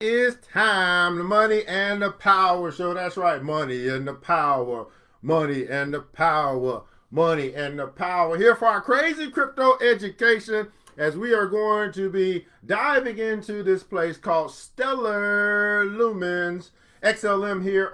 It's time, the Money and the Power Show. That's right, money and the power, money and the power, money and the power. Here for our crazy crypto education, as we are going to be diving into this place called Stellar Lumens, XLM here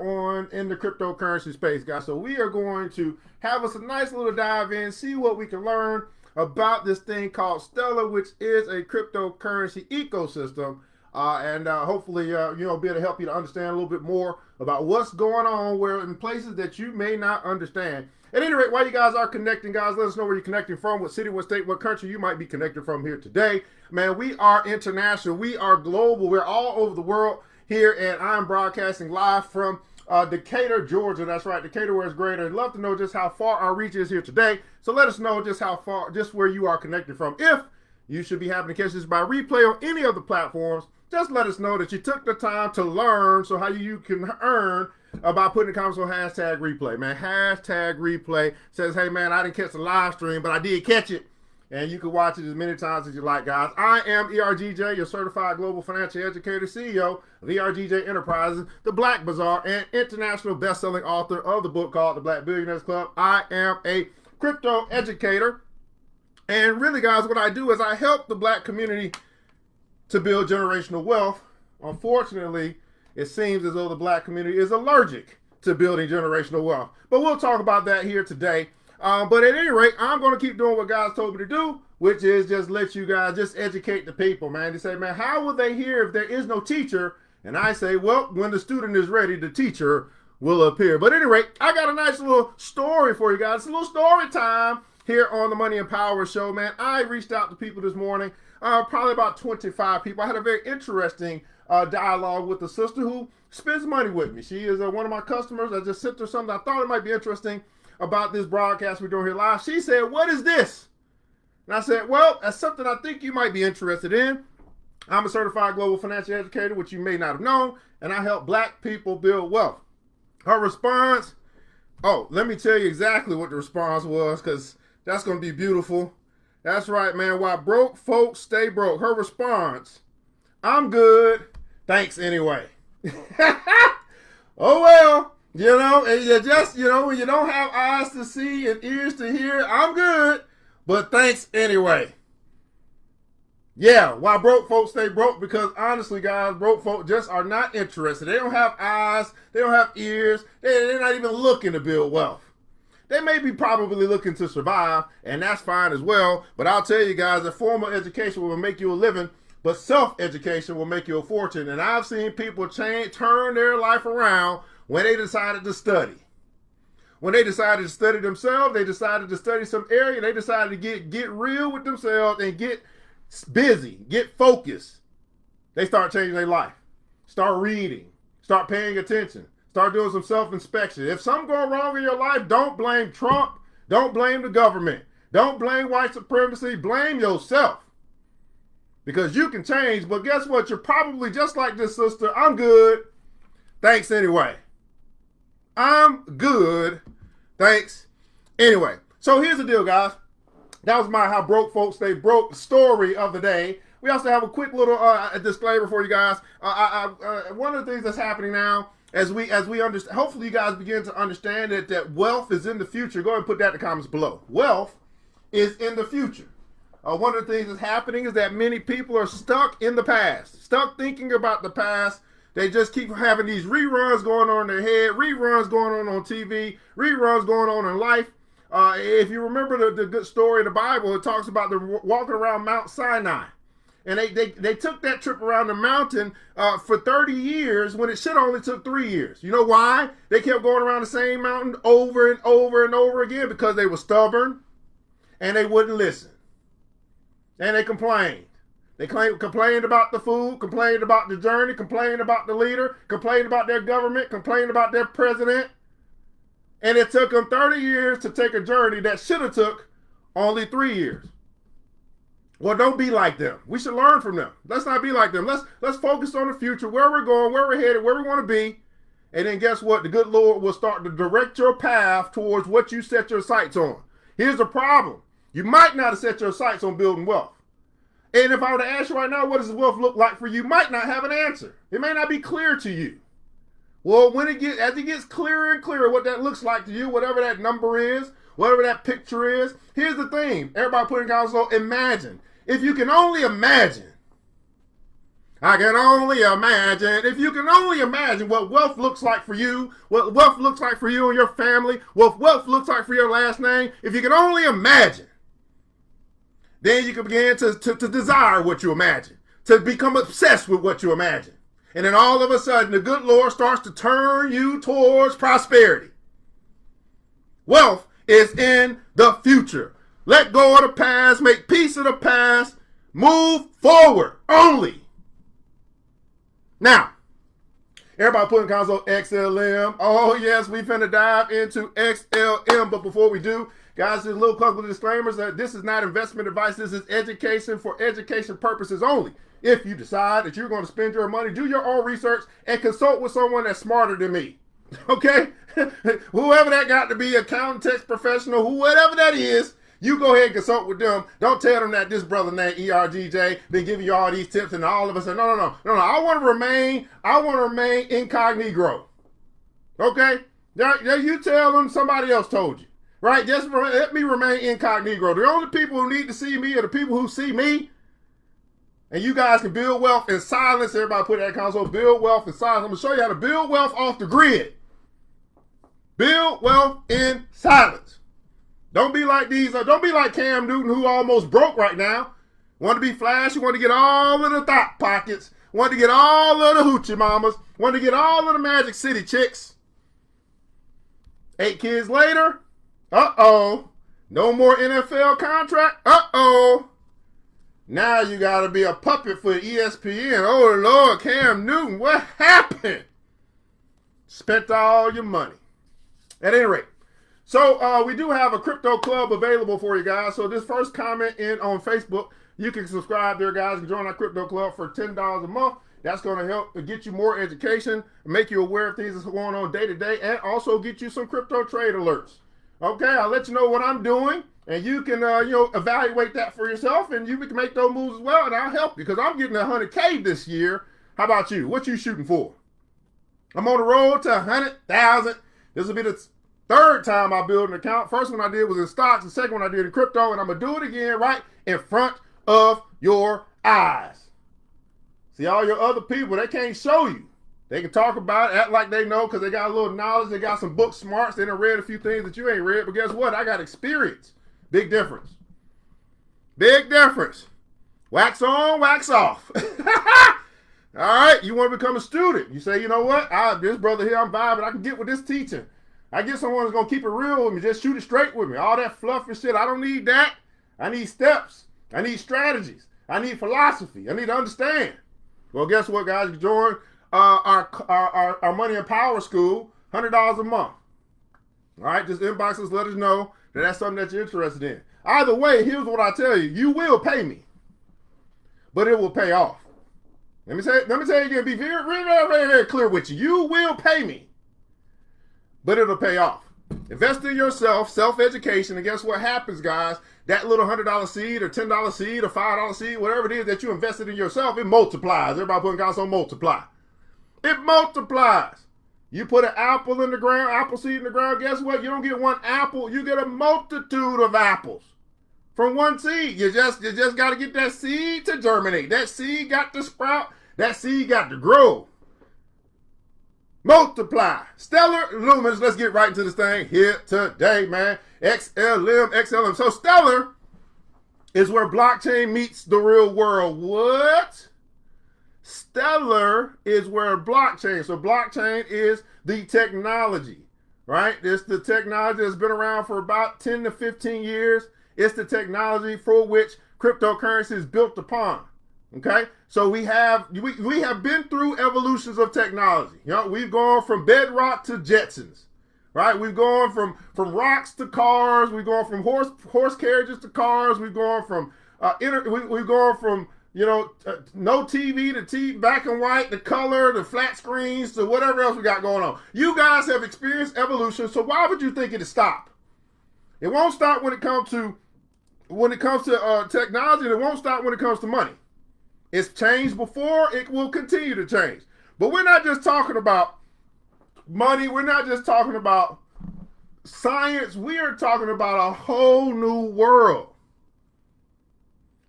in the cryptocurrency space, guys. So we are going to have us a nice little dive in, see what we can learn about this thing called Stellar, which is a cryptocurrency ecosystem. Hopefully, be able to help you to understand a little bit more about what's going on where in places that you may not understand. At any rate, while you guys are connecting, guys, let us know where you're connecting from, what city, what state, what country you might be connected from here today. Man, we are international. We are global. We're all over the world here, and I'm broadcasting live from Decatur, Georgia. That's right, Decatur, where it's greater. I'd love to know just how far our reach is here today. So let us know just how far, just where you are connected from. If you should be having to catch this by replay on any of the platforms, just let us know that you took the time to learn so how you can earn by putting the comments on hashtag replay. Man, hashtag replay says, hey, man, I didn't catch the live stream, but I did catch it. And you can watch it as many times as you like, guys. I am ERGJ, your certified global financial educator, CEO of ERGJ Enterprises, the Black Bazaar, and international best-selling author of the book called The Black Billionaires Club. I am a crypto educator. And really, guys, what I do is I help the black community to build generational wealth. Unfortunately, it seems as though the black community is allergic to building generational wealth. But we'll talk about that here today. But at any rate, I'm going to keep doing what God's told me to do, which is just let you guys just educate the people, man. They say, man, how will they hear if there is no teacher? And I say, well, when the student is ready, the teacher will appear. But at any rate, I got a nice little story for you guys. It's a little story time here on the Money and Power Show, man. I reached out to people this morning. Probably about 25 people. I had a very interesting dialogue with a sister who spends money with me. She is one of my customers. I just sent her something I thought it might be interesting about this broadcast we're doing here live. She said, what is this? And I said, well, that's something I think you might be interested in. I'm a certified global financial educator, which you may not have known, and I help black people build wealth. Her response, let me tell you exactly what the response was, because that's going to be beautiful. That's right, man. Why broke folks stay broke. Her response, I'm good. Thanks anyway. Oh, well, and you just, when you don't have eyes to see and ears to hear, I'm good, but thanks anyway. Yeah, why broke folks stay broke? Because honestly, guys, broke folks just are not interested. They don't have eyes. They don't have ears. They're not even looking to build wealth. They may be probably looking to survive, and that's fine as well. But I'll tell you guys that formal education will make you a living, but self-education will make you a fortune. And I've seen people turn their life around when they decided to study. When they decided to study themselves, they decided to study some area, they decided to get real with themselves and get busy, get focused. They start changing their life. Start reading. Start paying attention. Start doing some self-inspection. If something goes wrong in your life, don't blame Trump. Don't blame the government. Don't blame white supremacy. Blame yourself. Because you can change, but guess what? You're probably just like this sister. I'm good. Thanks anyway. I'm good. Thanks anyway. So here's the deal, guys. That was my how broke folks stay broke story of the day. We also have a quick little disclaimer for you guys. One of the things that's happening now, as we understand, hopefully you guys begin to understand that wealth is in the future. Go ahead and put that in the comments below. Wealth is in the future. One of the things that's happening is that many people are stuck in the past, stuck thinking about the past. They just keep having these reruns going on in their head, reruns going on TV, reruns going on in life. If you remember the good story of the Bible, it talks about them walking around Mount Sinai. And they took that trip around the mountain for 30 years when it should only took 3 years. You know why? They kept going around the same mountain over and over and over again because they were stubborn and they wouldn't listen. And they complained. They complained about the food, complained about the journey, complained about the leader, complained about their government, complained about their president. And it took them 30 years to take a journey that should have took only 3 years. Well, don't be like them. We should learn from them. Let's not be like them. Let's focus on the future, where we're going, where we're headed, where we want to be. And then guess what? The good Lord will start to direct your path towards what you set your sights on. Here's the problem. You might not have set your sights on building wealth. And if I were to ask you right now, what does wealth look like for you, might not have an answer. It may not be clear to you. Well, as it gets clearer and clearer what that looks like to you, whatever that number is, whatever that picture is, here's the thing. Everybody put in console, imagine. If you can only imagine, I can only imagine. If you can only imagine what wealth looks like for you, what wealth looks like for you and your family, what wealth looks like for your last name, if you can only imagine, then you can begin to desire what you imagine, to become obsessed with what you imagine. And then all of a sudden, the good Lord starts to turn you towards prosperity. Wealth is in the future. Let go of the past, make peace of the past, move forward only. Now, everybody put in console XLM. Oh, yes, we finna dive into XLM. But before we do, guys, there's a little couple of disclaimers that this is not investment advice. This is education for education purposes only. If you decide that you're going to spend your money, do your own research and consult with someone that's smarter than me. Okay? Whoever that got to be, accountant, tax professional, whoever that is, you go ahead and consult with them. Don't tell them that this brother named ERGJ been giving you all these tips and all of us. No. I want to remain incognito. Okay? You tell them somebody else told you. Right? Just let me remain incognito. The only people who need to see me are the people who see me. And you guys can build wealth in silence. Everybody put that console. Build wealth in silence. I'm going to show you how to build wealth off the grid. Build wealth in silence. Don't be like don't be like Cam Newton, who almost broke right now. Want to be flashy, want to get all of the thought pockets, want to get all of the hoochie mamas, want to get all of the Magic City chicks. 8 kids later, no more NFL contract, now you got to be a puppet for ESPN. Oh, Lord, Cam Newton, what happened? Spent all your money. At any rate, so we do have a crypto club available for you guys. So this first comment in on Facebook, you can subscribe there, guys, and join our crypto club for $10 a month. That's going to help get you more education, make you aware of things that's going on day to day, and also get you some crypto trade alerts. Okay, I'll let you know what I'm doing. And you can, evaluate that for yourself, and you can make those moves as well, and I'll help you because I'm getting 100K this year. How about you? What you shooting for? I'm on the road to 100,000. This will be the third time I build an account. First one I did was in stocks. The second one I did in crypto, and I'm going to do it again right in front of your eyes. See, all your other people, they can't show you. They can talk about it, act like they know because they got a little knowledge. They got some book smarts. They done read a few things that you ain't read, but guess what? I got experience. Big difference. Big difference. Wax on, wax off. All right, you want to become a student. You say, you know what? This brother here, I'm vibing. I can get with this teaching. I get someone who's going to keep it real with me, just shoot it straight with me. All that fluff and shit, I don't need that. I need steps. I need strategies. I need philosophy. I need to understand. Well, guess what, guys? You join our Money and Power School, $100 a month. All right, just inbox us, let us know that that's something that you're interested in. Either way, here's what I tell you. You will pay me, but it will pay off. Let me tell you again, be very, very, very, very clear with you. You will pay me, but it'll pay off. Invest in yourself, self-education, and guess what happens, guys? That little $100 seed or $10 seed or $5 seed, whatever it is that you invested in yourself, it multiplies. Everybody putting guys on multiply. It multiplies. You put an apple in the ground, apple seed in the ground, guess what? You don't get one apple, you get a multitude of apples from one seed. You just got to get that seed to germinate. That seed got to sprout. That seed got to grow. Multiply. Stellar Lumens. Let's get right into this thing here today, man. XLM. So Stellar is where blockchain meets the real world. What? Stellar is where blockchain. So blockchain is the technology, right? It's the technology that's been around for about 10 to 15 years. It's the technology for which cryptocurrency is built upon. Okay, so we have been through evolutions of technology. You know, we've gone from bedrock to Jetsons, right? We've gone from rocks to cars. We've gone from horse carriages to cars. We've gone from we've gone from no TV to TV, black and white, the color, the flat screens, to whatever else we got going on. You guys have experienced evolution, so why would you think it'll stop? It won't stop when it comes to when it comes to technology, and it won't stop when it comes to money. It's changed before, it will continue to change. But we're not just talking about money, we're not just talking about science, we are talking about a whole new world.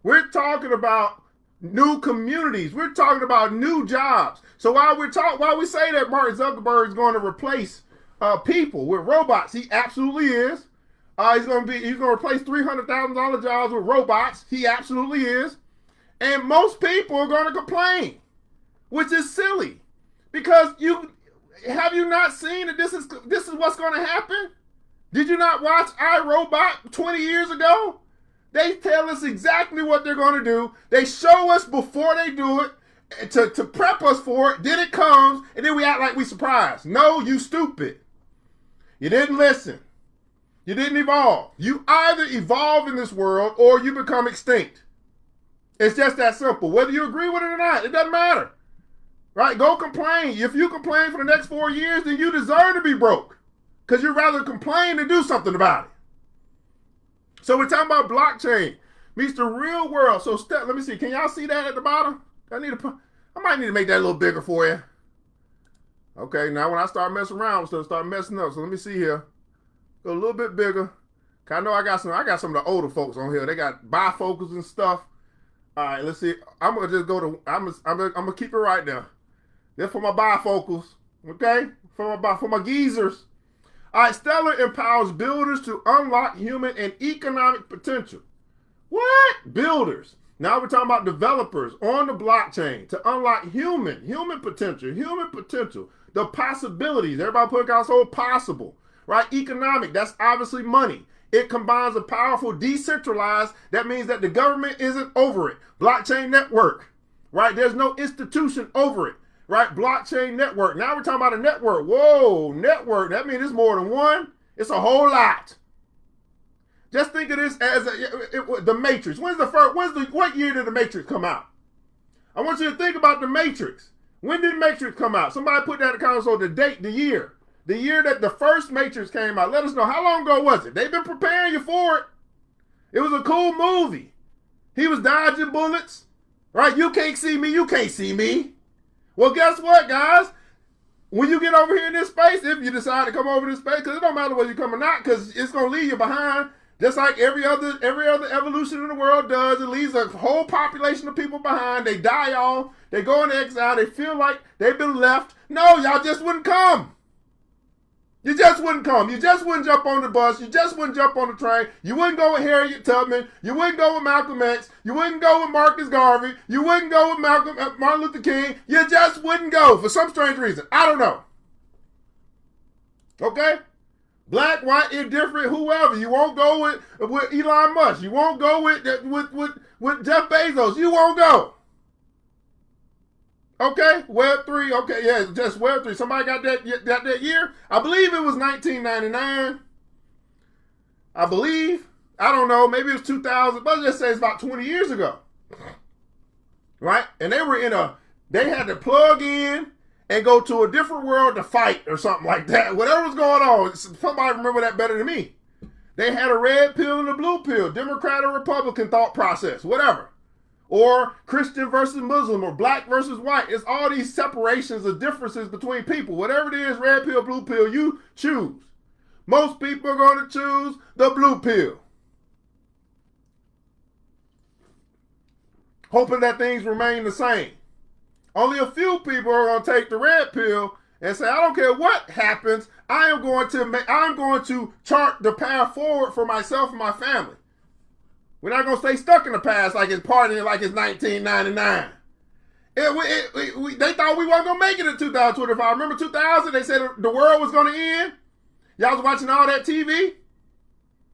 We're talking about new communities. We're talking about new jobs. So while we say that Mark Zuckerberg is going to replace people with robots, he absolutely is. He's going to replace $300,000 jobs with robots. He absolutely is. And most people are going to complain, which is silly, because have you not seen that this is what's going to happen? Did you not watch iRobot 20 years ago? They tell us exactly what they're going to do. They show us before they do it to prep us for it. Then it comes, and then we act like we surprised. No, you stupid. You didn't listen. You didn't evolve. You either evolve in this world or you become extinct. It's just that simple. Whether you agree with it or not, it doesn't matter. Right? Go complain. If you complain for the next 4 years, then you deserve to be broke, because you'd rather complain than do something about it. So we're talking about blockchain meets the real world. So let me see. Can y'all see that at the bottom? I might need to make that a little bigger for you. Okay, now when I start messing around, I'm going to start messing up. So let me see here. Go a little bit bigger. I know I got some of the older folks on here. They got bifocals and stuff. All right, let's see. I'm gonna just go to. I'm gonna keep it right there. They're for my bifocals. Okay, for my geezers. All right, Stellar empowers builders to unlock human and economic potential. What? Builders. Now we're talking about developers on the blockchain to unlock human potential, the possibilities. Everybody put out so possible, right? Economic, that's obviously money. It combines a powerful decentralized, that means that the government isn't over it. Blockchain network, right? There's no institution over it, right? Blockchain network. Now we're talking about a network. Whoa, network. That means it's more than one. It's a whole lot. Just think of this as the Matrix. What year did the Matrix come out? I want you to think about the Matrix. When did the Matrix come out? Somebody put that in the console, the date, the year. The year that the first Matrix came out. Let us know, how long ago was it? They've been preparing you for it. It was a cool movie. He was dodging bullets. Right? You can't see me. You can't see me. Well, guess what, guys? When you get over here in this space, if you decide to come over this space, because it don't matter whether you're coming or not, because it's going to leave you behind. Just like every other evolution in the world does, it leaves a whole population of people behind. They die off. They go into exile. They feel like they've been left. No, y'all just wouldn't come. You just wouldn't come. You just wouldn't jump on the bus. You just wouldn't jump on the train. You wouldn't go with Harriet Tubman. You wouldn't go with Malcolm X. You wouldn't go with Marcus Garvey. You wouldn't go with Martin Luther King. You just wouldn't go for some strange reason. I don't know. Okay? Black, white, indifferent, whoever. You won't go with Elon Musk. You won't go with Jeff Bezos. You won't go. Okay, Web 3. Okay, yeah, just Web 3. Somebody got that year? I believe it was 1999. I believe. I don't know. Maybe it was 2000. But let's just say it's about 20 years ago. Right? And they had to plug in and go to a different world to fight or something like that. Whatever was going on. Somebody remember that better than me. They had a red pill and a blue pill. Democrat or Republican thought process. Whatever. Or Christian versus Muslim, or black versus white. It's all these separations of differences between people. Whatever it is, red pill, blue pill, you choose. Most people are going to choose the blue pill, hoping that things remain the same. Only a few people are going to take the red pill and say, I don't care what happens, I'm going to chart the path forward for myself and my family. We're not going to stay stuck in the past like it's partying like it's 1999. They thought we weren't going to make it in 2025. Remember 2000? They said the world was going to end. Y'all was watching all that TV.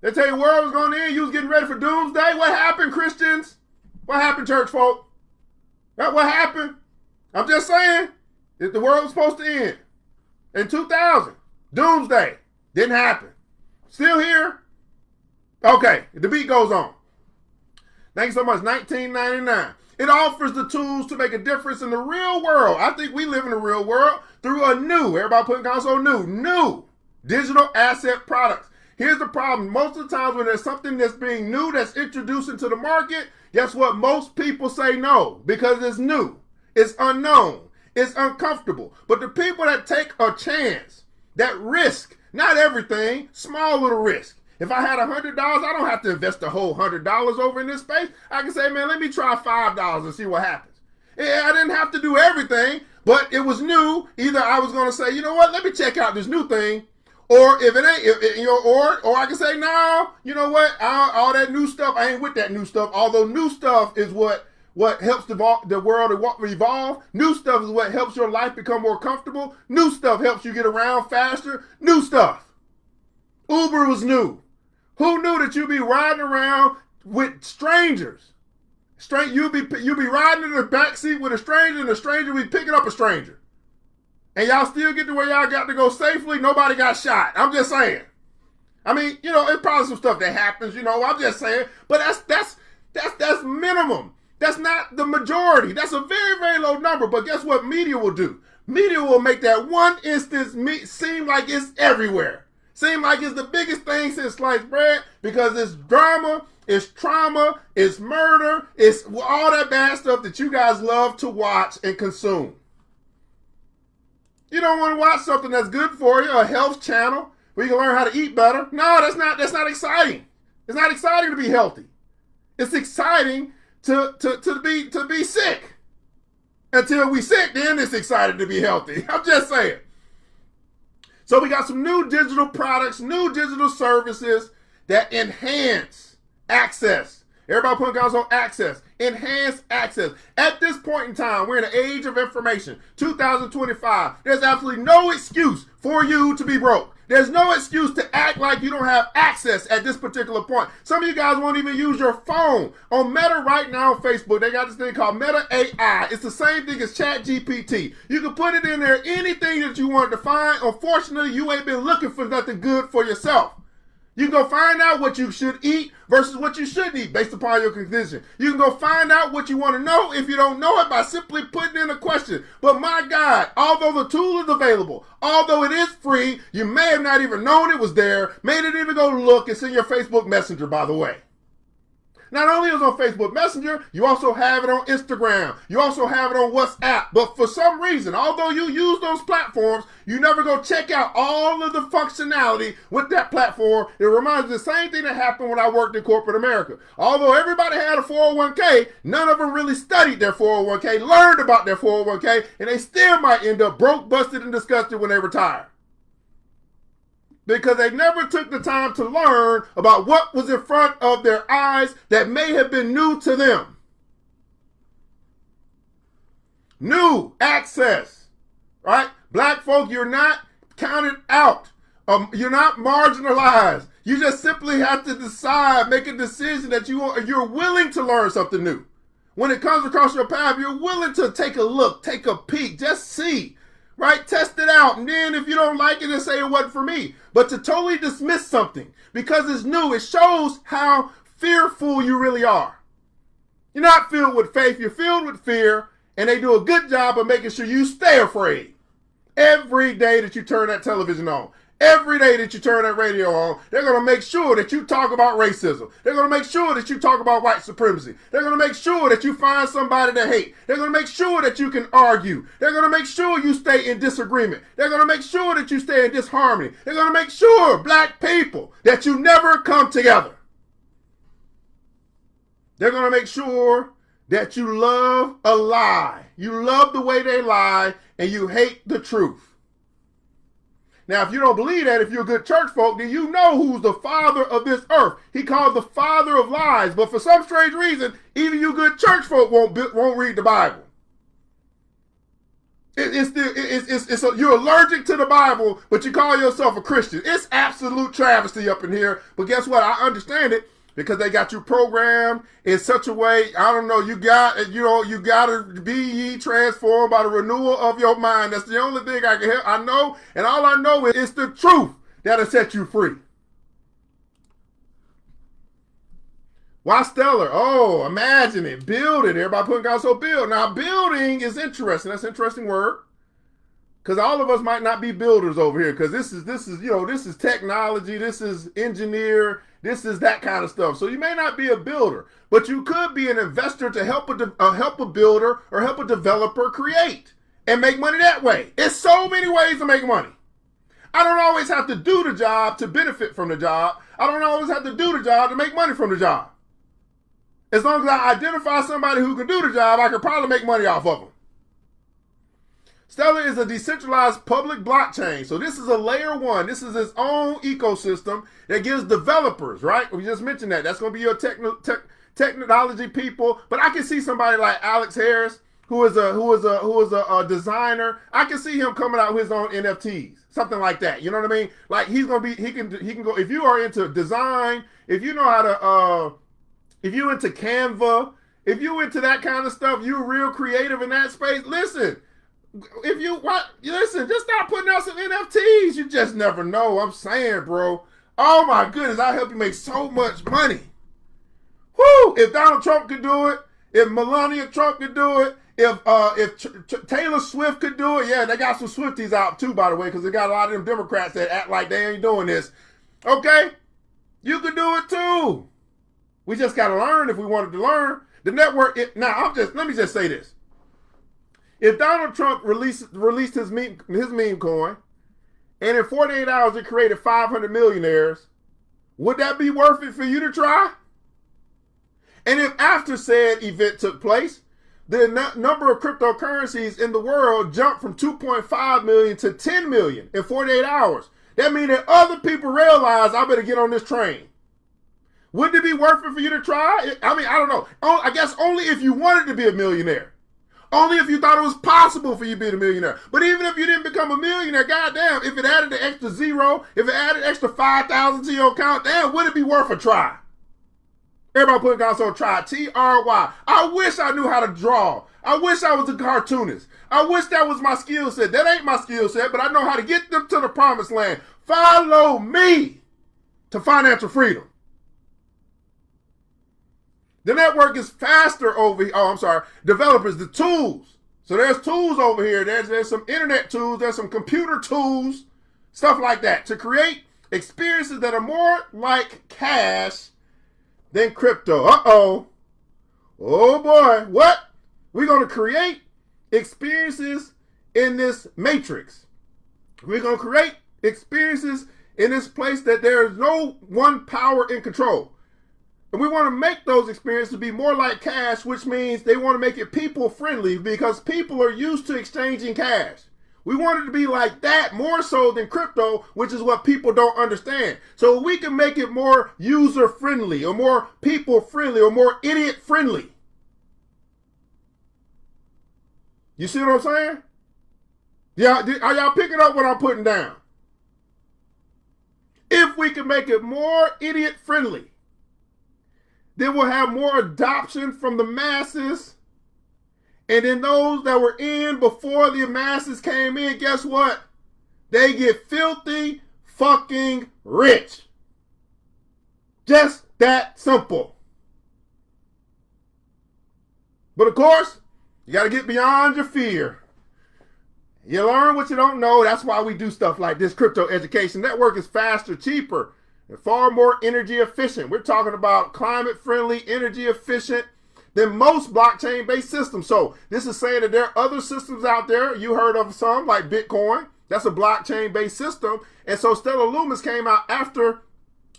They tell you the world was going to end. You was getting ready for doomsday. What happened, Christians? What happened, church folk? What happened? I'm just saying, the world was supposed to end in 2000. Doomsday. Didn't happen. Still here? Okay, the beat goes on. Thanks so much. 1999. It offers the tools to make a difference in the real world. I think we live in the real world through a new, everybody putting console new digital asset products. Here's the problem. Most of the times when there's something that's being new that's introduced into the market, guess what? Most people say no because it's new. It's unknown. It's uncomfortable. But the people that take a chance, that risk, not everything, small little risk. If I had $100, I don't have to invest the whole $100 over in this space. I can say, man, let me try $5 and see what happens. Yeah, I didn't have to do everything, but it was new. Either I was going to say, you know what, let me check out this new thing. Or if it ain't, or I can say, no, you know what, all that new stuff, I ain't with that new stuff. Although new stuff is what helps the world evolve. New stuff is what helps your life become more comfortable. New stuff helps you get around faster. New stuff. Uber was new. Who knew that you'd be riding around with strangers? You'd be riding in the backseat with a stranger, and the stranger would be picking up a stranger. And y'all still get to where y'all got to go safely. Nobody got shot. I'm just saying. I mean, it's probably some stuff that happens, I'm just saying. But that's minimum. That's not the majority. That's a very, very low number. But guess what media will do? Media will make that one instance seem like it's everywhere. Seem like it's the biggest thing since sliced bread because it's drama, it's trauma, it's murder, it's all that bad stuff that you guys love to watch and consume. You don't want to watch something that's good for you, a health channel where you can learn how to eat better. No, that's not exciting. It's not exciting to be healthy. It's exciting to be sick. Until we sick, then it's exciting to be healthy. I'm just saying. So we got some new digital products, new digital services that enhance access. Everybody putting guys on access. Enhance access. At this point in time, we're in an age of information. 2025. There's absolutely no excuse for you to be broke. There's no excuse to act like you don't have access at this particular point. Some of you guys won't even use your phone. On Meta right now on Facebook, they got this thing called Meta AI. It's the same thing as ChatGPT. You can put it in there, anything that you want to find. Unfortunately, you ain't been looking for nothing good for yourself. You can go find out what you should eat versus what you shouldn't eat based upon your condition. You can go find out what you want to know if you don't know it by simply putting in a question. But my God, although the tool is available, although it is free, you may have not even known it was there, may not even go look. It's in your Facebook Messenger, by the way. Not only is it on Facebook Messenger, you also have it on Instagram. You also have it on WhatsApp. But for some reason, although you use those platforms, you never go check out all of the functionality with that platform. It reminds me of the same thing that happened when I worked in corporate America. Although everybody had a 401k, none of them really studied their 401k, learned about their 401k, and they still might end up broke, busted, and disgusted when they retire. Because they never took the time to learn about what was in front of their eyes that may have been new to them. New access, right? Black folk, you're not counted out. You're not marginalized. You just simply have to decide, make a decision that you're willing to learn something new. When it comes across your path, you're willing to take a look, take a peek, just see. Right? Test it out. And then if you don't like it, then say it wasn't for me. But to totally dismiss something because it's new, it shows how fearful you really are. You're not filled with faith. You're filled with fear. And they do a good job of making sure you stay afraid. Every day that you turn that television on, every day that you turn that radio on, they're going to make sure that you talk about racism. They're going to make sure that you talk about white supremacy. They're going to make sure that you find somebody to hate. They're going to make sure that you can argue. They're going to make sure you stay in disagreement. They're going to make sure that you stay in disharmony. They're going to make sure, black people, that you never come together. They're going to make sure that you love a lie. You love the way they lie, and you hate the truth. Now, if you don't believe that, if you're a good church folk, then you know who's the father of this earth. He called the father of lies. But for some strange reason, even you good church folk won't read the Bible. You're allergic to the Bible, but you call yourself a Christian. It's absolute travesty up in here. But guess what? I understand it because they got you programmed in such a way. I don't know. You got to be ye transformed by the renewal of your mind. That's the only thing I can help. I know, and all I know is it's the truth that'll set you free. Why stellar? Oh, imagine it. Build it. Everybody putting God so build. Now, building is interesting. That's an interesting word. Because all of us might not be builders over here, because this is this is technology, this is engineer, this is that kind of stuff. So you may not be a builder, but you could be an investor to help a builder or help a developer create and make money that way. It's so many ways to make money. I don't always have to do the job to benefit from the job. I don't always have to do the job to make money from the job. As long as I identify somebody who can do the job, I can probably make money off of them. Stellar is a decentralized public blockchain. So this is a layer one. This is its own ecosystem that gives developers, right? We just mentioned that. That's going to be your technology people. But I can see somebody like Alex Harris, who is a designer. I can see him coming out with his own NFTs, something like that. You know what I mean? Like he can go. If you are into design, if you know how to, if you into Canva, if you into that kind of stuff, you're real creative in that space. Listen. Listen, just start putting out some NFTs. You just never know. I'm saying, bro. Oh my goodness, I'll help you make so much money. Whoo! If Donald Trump could do it, if Melania Trump could do it, if Taylor Swift could do it, yeah, they got some Swifties out too, by the way, because they got a lot of them Democrats that act like they ain't doing this. Okay? You could do it too. We just got to learn if we wanted to learn. The network, let me just say this. If Donald Trump released his meme coin, and in 48 hours it created 500 millionaires, would that be worth it for you to try? And if after said event took place, the number of cryptocurrencies in the world jumped from 2.5 million to 10 million in 48 hours, that means that other people realize I better get on this train. Wouldn't it be worth it for you to try? I mean, I don't know. I guess only if you wanted to be a millionaire. Only if you thought it was possible for you to be a millionaire. But even if you didn't become a millionaire, goddamn, if it added an extra zero, if it added extra 5,000 to your account, damn, would it be worth a try? Everybody put console try. T-R-Y. I wish I knew how to draw. I wish I was a cartoonist. I wish that was my skill set. That ain't my skill set, but I know how to get them to the promised land. Follow me to financial freedom. The network is faster over here. Oh, I'm sorry. Developers, the tools. So there's tools over here. There's some internet tools. There's some computer tools. Stuff like that. To create experiences that are more like cash than crypto. Uh-oh. Oh, boy. What? We're going to create experiences in this matrix. We're going to create experiences in this place that there is no one power in control. And we want to make those experiences be more like cash, which means they want to make it people friendly because people are used to exchanging cash. We want it to be like that more so than crypto, which is what people don't understand. So we can make it more user friendly or more people friendly or more idiot friendly. You see what I'm saying? Yeah, are y'all picking up what I'm putting down? If we can make it more idiot friendly, then we'll have more adoption from the masses. And then those that were in before the masses came in, guess what? They get filthy fucking rich. Just that simple. But of course, you got to get beyond your fear. You learn what you don't know. That's why we do stuff like this crypto education network is faster, cheaper, and far more energy efficient. We're talking about climate friendly, energy efficient than most blockchain-based systems. So this is saying that there are other systems out there. You heard of some like Bitcoin. That's a blockchain-based system. And so Stellar Lumens came out after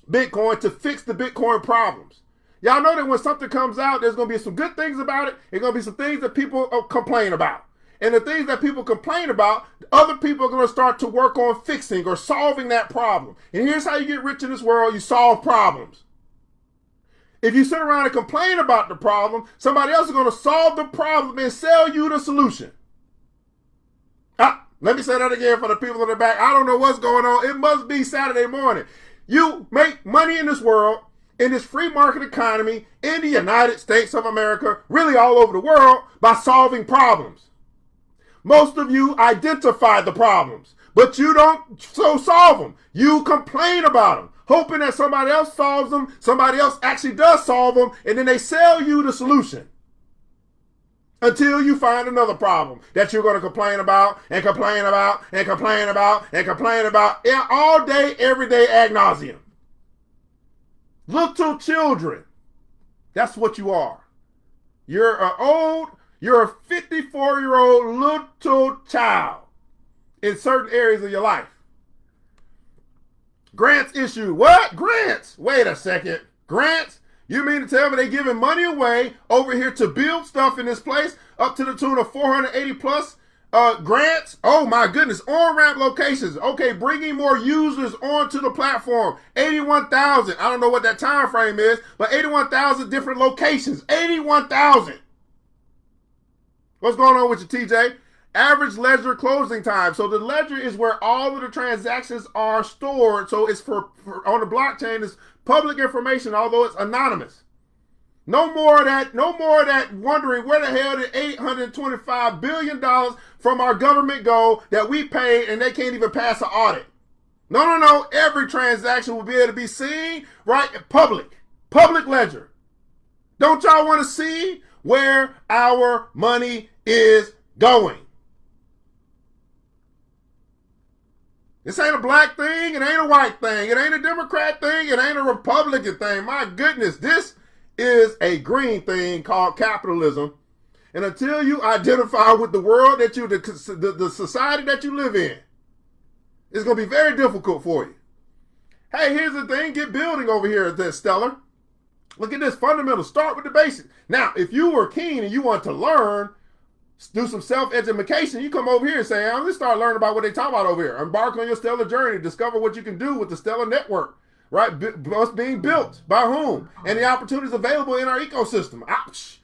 Bitcoin to fix the Bitcoin problems. Y'all know that when something comes out, there's going to be some good things about it. There's going to be some things that people complain about. And the things that people complain about, other people are going to start to work on fixing or solving that problem. And here's how you get rich in this world. You solve problems. If you sit around and complain about the problem, somebody else is going to solve the problem and sell you the solution. Let me say that again for the people in the back. I don't know what's going on. It must be Saturday morning. You make money in this world, in this free market economy, in the United States of America, really all over the world, by solving problems. Most of you identify the problems, but you don't solve them. You complain about them, hoping that somebody else solves them, somebody else actually does solve them, and then they sell you the solution. until you find another problem that you're going to complain about and complain about and complain about and complain about all day, every day, ad nauseum. Little children. That's what you are. You're a 54-year-old little child in certain areas of your life. Grants issued. What? Grants? Wait a second. Grants? You mean to tell me they giving money away over here to build stuff in this place up to the tune of 480 plus grants? Oh my goodness. On-ramp locations. Okay, bringing more users onto the platform. 81,000. I don't know what that time frame is, but 81,000 different locations. 81,000. What's going on with you, TJ? Average ledger closing time. So the ledger is where all of the transactions are stored. So it's for on the blockchain, it's public information, although it's anonymous. No more of that wondering where the hell did $825 billion from our government go that we paid and they can't even pass an audit. No. Every transaction will be able to be seen, right? Public ledger. Don't y'all want to see where our money is going? This ain't a black thing. It ain't a white thing. It ain't a Democrat thing. It ain't a Republican thing. My goodness, this is a green thing called capitalism. And until you identify with the world that you, the society that you live in, it's going to be very difficult for you. Hey, here's the thing. Get building over here at this, Stellar. Look at this fundamental. Start with the basics. Now, if you were keen and you want to learn, do some self-education, you come over here and say, I'm going to start learning about what they talk about over here. Embark on your stellar journey. Discover what you can do with the stellar network, right? What's being built, by whom, and the opportunities available in our ecosystem. Ouch.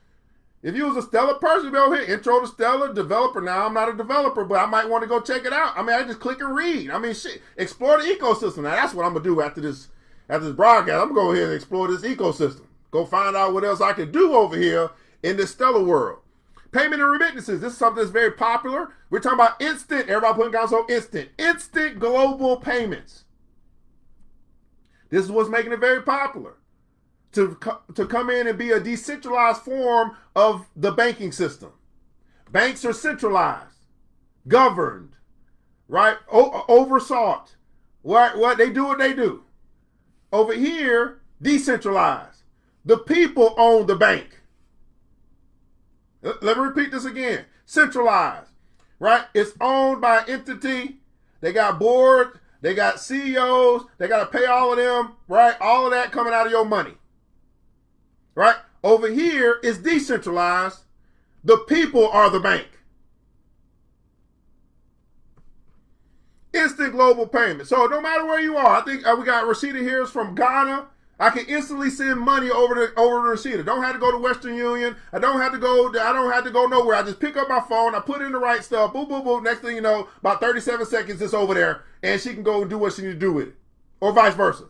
If you was a stellar person, you'd be over here, intro to stellar, developer. Now, I'm not a developer, but I might want to go check it out. I mean, I just click and read. I mean, shit, explore the ecosystem. Now, that's what I'm going to do after this broadcast. I'm going to go ahead and explore this ecosystem. Go find out what else I can do over here in this stellar world. Payment and remittances. This is something that's very popular. We're talking about instant. Everybody putting down so instant. Instant global payments. This is what's making it very popular. To come in and be a decentralized form of the banking system. Banks are centralized, governed, right? Oversought. What they do. Over here, decentralized. The people own the bank. Let me repeat this again. Centralized, right? It's owned by an entity. They got boards. They got CEOs. They got to pay all of them, right? All of that coming out of your money, right? Over here is decentralized. The people are the bank. Instant global payment. So no matter where you are, I think we got Rashida here is from Ghana. I can instantly send money over to Rashida. Don't have to go to Western Union. I don't have to go nowhere. I just pick up my phone. I put in the right stuff. Boom, boom, boom. Next thing you know, about 37 seconds, it's over there, and she can go and do what she needs to do with it, or vice versa.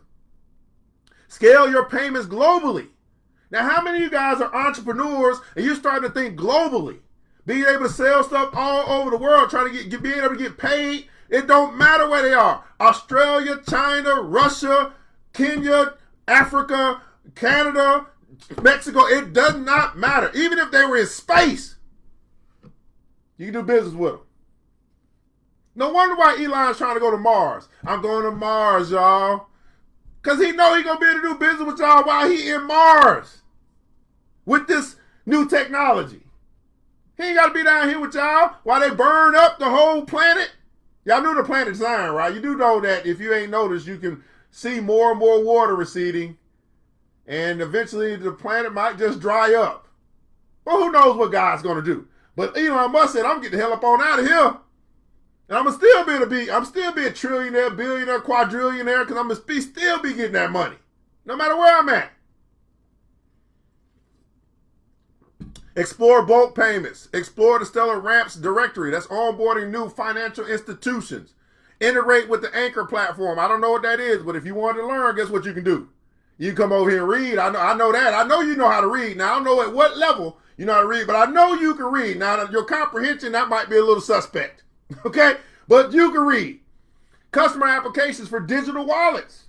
Scale your payments globally. Now, how many of you guys are entrepreneurs and you're starting to think globally? Being able to sell stuff all over the world, trying to being able to get paid. It don't matter where they are. Australia, China, Russia, Kenya, Africa, Canada, Mexico, it does not matter. Even if they were in space, you can do business with them. No wonder why Elon's trying to go to Mars. I'm going to Mars, y'all. Because he know he's going to be able to do business with y'all while he in Mars. With this new technology. He ain't got to be down here with y'all while they burn up the whole planet. Y'all knew the planet's iron, right? You do know that if you ain't noticed, you can see more and more water receding, and eventually the planet might just dry up. Well, who knows what God's going to do? But Elon Musk said, I'm getting the hell up on out of here. And I'm still be a trillionaire, billionaire, quadrillionaire, because I'm going to still be getting that money, no matter where I'm at. Explore bulk payments. Explore the Stellar Ramps directory. That's onboarding new financial institutions. Integrate with the Anchor platform. I don't know what that is, but if you want to learn, guess what you can do? You can come over here and read. I know that. I know you know how to read. Now, I don't know at what level you know how to read, but I know you can read. Now, your comprehension, that might be a little suspect. Okay? But you can read. Customer applications for digital wallets.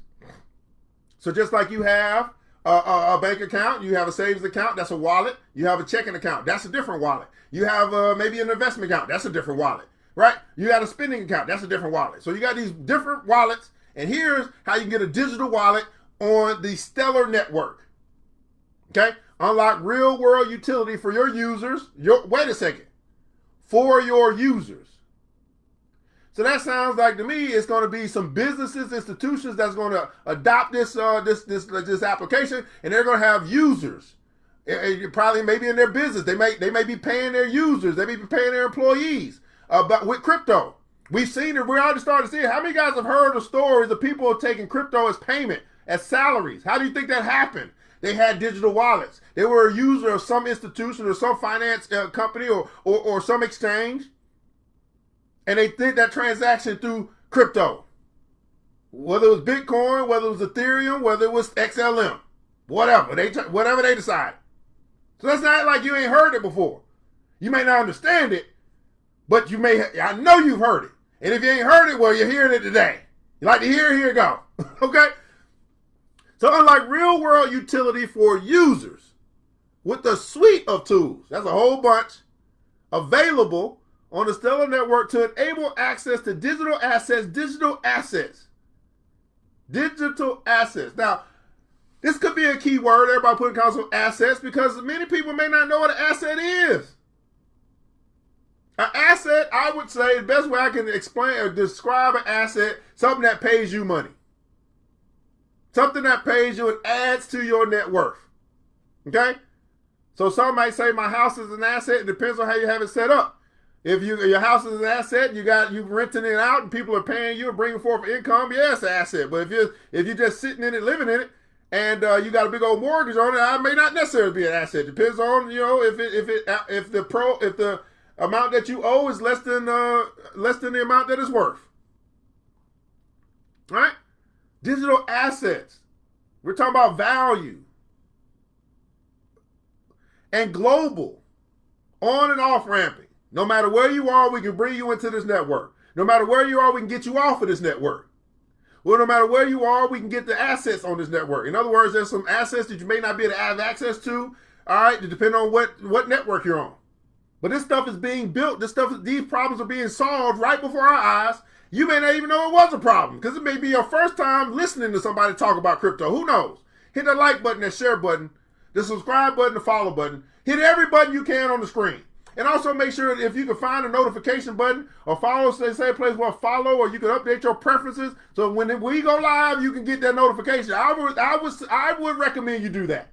So just like you have a bank account, you have a savings account, that's a wallet. You have a checking account, that's a different wallet. You have maybe an investment account. That's a different wallet, right? You got a spending account. That's a different wallet. So you got these different wallets, and here's how you can get a digital wallet on the Stellar network. Okay? Unlock real world utility for your users. Wait a second. For your users. So that sounds like to me it's going to be some businesses, institutions that's going to adopt this application, and they're going to have users. Probably maybe in their business, they may be paying their users, they may be paying their employees. But with crypto, we've seen it. We're already starting to see it. How many guys have heard of stories of people taking crypto as payment, as salaries? How do you think that happened? They had digital wallets. They were a user of some institution or some finance company or some exchange. And they did that transaction through crypto. Whether it was Bitcoin, whether it was Ethereum, whether it was XLM, whatever they decide. So that's not like you ain't heard it before. You may not understand it, but I know you've heard it. And if you ain't heard it, well, you're hearing it today. You like to hear it, here you go. Okay? So unlike real world utility for users, with a suite of tools, that's a whole bunch, available on the Stellar network to enable access to digital assets. Now, this could be a key word. Everybody putting console assets because many people may not know what an asset is. An asset, I would say, the best way I can explain or describe an asset, something that pays you money. Something that pays you and adds to your net worth. Okay? So some might say my house is an asset. It depends on how you have it set up. If your house is an asset, you renting it out, and people are paying you and bringing forth income, yeah, it's an asset. But if you're just sitting in it, living in it, and you got a big old mortgage on it, it may not necessarily be an asset. Depends on if the amount that you owe is less than the amount that it's worth. All right? Digital assets. We're talking about value and global, on and off ramping. No matter where you are, we can bring you into this network. No matter where you are, we can get you off of this network. Well, no matter where you are, we can get the assets on this network. In other words, there's some assets that you may not be able to have access to, all right, depending on what network you're on. But this stuff is being built. These problems are being solved right before our eyes. You may not even know it was a problem because it may be your first time listening to somebody talk about crypto. Who knows? Hit that like button, that share button, the subscribe button, the follow button. Hit every button you can on the screen. And also make sure if you can find a notification button or follow, say a place where follow, or you can update your preferences. So when we go live, you can get that notification. I would recommend you do that.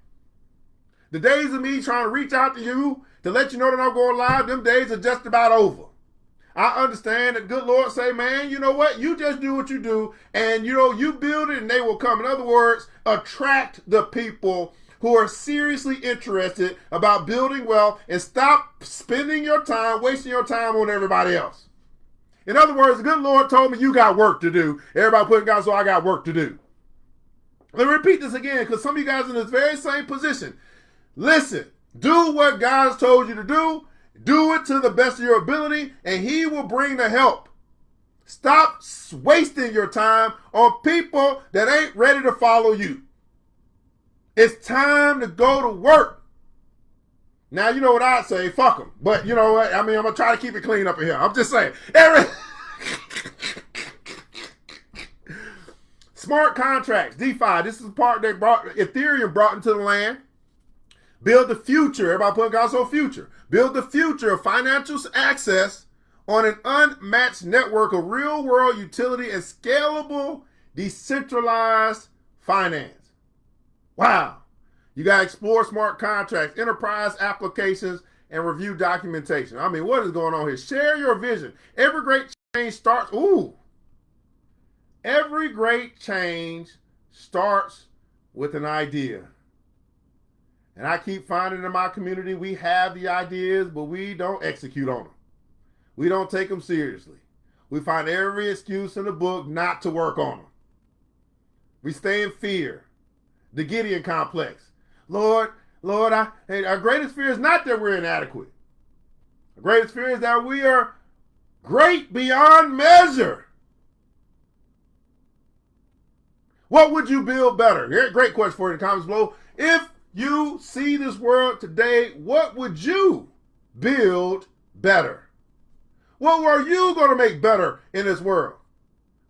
The days of me trying to reach out to you to let you know that I'm going live, them days are just about over. I understand that good Lord say, man, you know what? You just do what you do, and you build it and they will come. In other words, attract the people who are seriously interested about building wealth, and stop spending your time, wasting your time on everybody else. In other words, the good Lord told me you got work to do. Everybody putting God, so I got work to do. Let me repeat this again, because some of you guys are in this very same position. Listen, do what God has told you to do. Do it to the best of your ability, and he will bring the help. Stop wasting your time on people that ain't ready to follow you. It's time to go to work. Now, you know what I'd say, fuck them. But you know what? I mean, I'm going to try to keep it clean up in here. I'm just saying. Smart contracts, DeFi. This is the part that Ethereum brought into the land. Build the future. Everybody put also future. Build the future of financial access on an unmatched network of real-world utility and scalable, decentralized finance. Wow. You got to explore smart contracts, enterprise applications, and review documentation. I mean, what is going on here? Share your vision. Every great change starts with an idea. And I keep finding in my community, we have the ideas, but we don't execute on them. We don't take them seriously. We find every excuse in the book not to work on them. We stay in fear. The Gideon complex. Lord, our greatest fear is not that we're inadequate. Our greatest fear is that we are great beyond measure. What would you build better? Great question for you in the comments below. If you see this world today, what would you build better? What are you going to make better in this world?